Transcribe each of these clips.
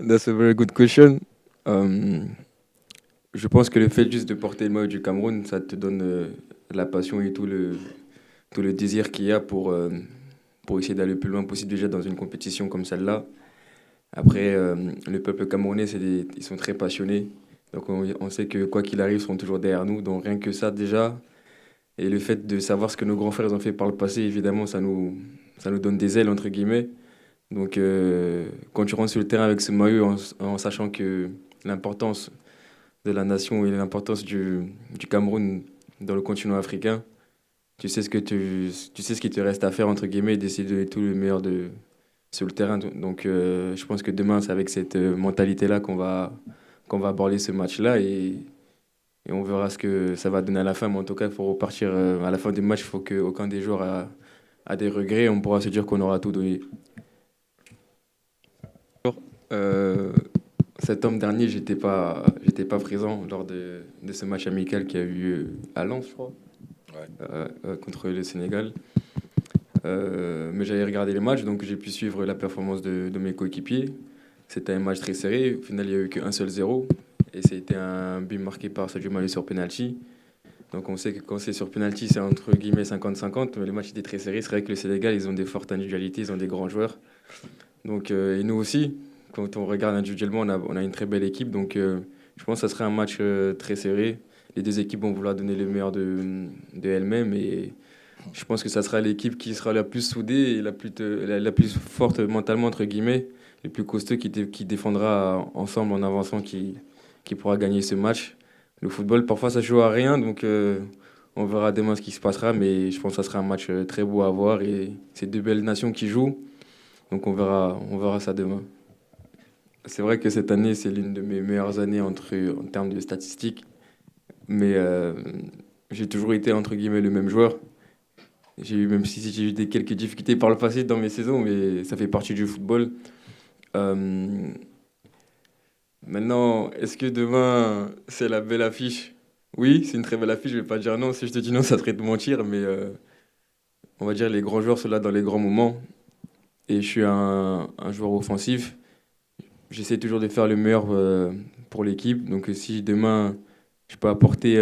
That's a very good question. Euh, je pense que le fait juste de porter le maillot du Cameroun, ça te donne la passion et tout le désir qu'il y a pour essayer d'aller le plus loin possible déjà dans une compétition comme celle-là. Après, le peuple camerounais, ils sont très passionnés. Donc on sait que quoi qu'il arrive, ils seront toujours derrière nous. Donc rien que ça déjà, et le fait de savoir ce que nos grands frères ont fait par le passé, évidemment, ça nous donne des ailes, entre guillemets. Donc quand tu rentres sur le terrain avec ce maillot en sachant que l'importance de la nation et l'importance du Cameroun dans le continent africain, tu sais ce qu'il te reste à faire, entre guillemets, et d'essayer de donner tout le meilleur sur le terrain. Donc je pense que demain, c'est avec cette mentalité-là qu'on va aborder ce match-là et on verra ce que ça va donner à la fin. Mais en tout cas, il faut repartir à la fin du match. Il faut qu'aucun des joueurs a des regrets. On pourra se dire qu'on aura tout donné. Euh, Septembre dernier, j'étais pas présent lors de ce match amical qui a eu lieu à Lens, je crois, Ouais. contre le Sénégal. Mais j'avais regardé les matchs, donc j'ai pu suivre la performance de mes coéquipiers. C'était un match très serré. Au final, il n'y a eu qu'un seul zéro. Et c'était un but marqué par Sadio Mané sur penalty. Donc on sait que quand c'est sur penalty, c'est entre guillemets 50-50. Mais le match était très serré. C'est vrai que le Sénégal, ils ont des fortes individualités, ils ont des grands joueurs. Donc, et nous aussi, quand on regarde individuellement, on a une très belle équipe. Donc je pense que ça sera un match très serré. Les deux équipes vont vouloir donner le meilleur de elles-mêmes. Et je pense que ça sera l'équipe qui sera la plus soudée et la plus forte mentalement, entre guillemets, le plus costaud qui défendra ensemble en avançant qui pourra gagner ce match. Le football, parfois, ça joue à rien, donc on verra demain ce qui se passera, mais je pense que ça sera un match très beau à voir et c'est deux belles nations qui jouent, donc on verra ça demain. C'est vrai que cette année, c'est l'une de mes meilleures années en termes de statistiques, mais j'ai toujours été, entre guillemets, le même joueur. Même si j'ai eu quelques difficultés par le passé dans mes saisons, mais ça fait partie du football. Euh, Maintenant, est-ce que demain, c'est la belle affiche? Oui, c'est une très belle affiche, je vais pas dire non. Si je te dis non, ça serait de mentir, mais on va dire les grands joueurs sont là dans les grands moments. Et je suis un joueur offensif. J'essaie toujours de faire le meilleur pour l'équipe. Donc si demain, je peux apporter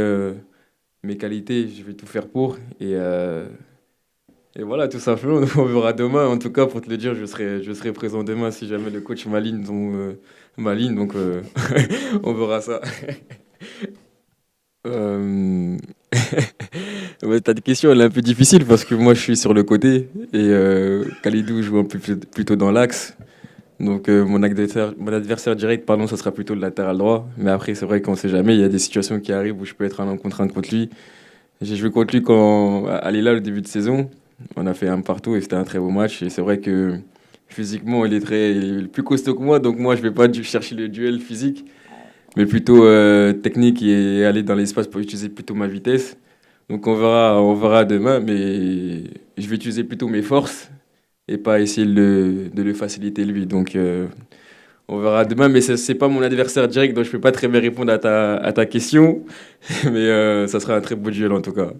mes qualités, je vais tout faire pour. Et voilà, tout simplement, on verra demain. En tout cas, pour te le dire, je serai présent demain si jamais le coach m'aligne. Donc, on verra ça. Euh... Ouais, ta question, elle est un peu difficile parce que moi, je suis sur le côté et Khalidou joue un peu plutôt dans l'axe. Donc, mon adversaire direct, pardon, ça sera plutôt le latéral droit. Mais après, c'est vrai qu'on sait jamais. Il y a des situations qui arrivent où je peux être un contre un contre lui. J'ai joué contre lui quand à Lilla, le début de saison. On a fait un partout et c'était un très beau match. Et c'est vrai que physiquement, il est plus costaud que moi. Donc moi, je vais pas chercher le duel physique, mais plutôt technique et aller dans l'espace pour utiliser plutôt ma vitesse. Donc on verra demain. Mais je vais utiliser plutôt mes forces et pas essayer de le faciliter lui. Donc on verra demain. Mais c'est pas mon adversaire direct, donc je peux pas très bien répondre à ta question. Mais ça sera un très beau duel en tout cas.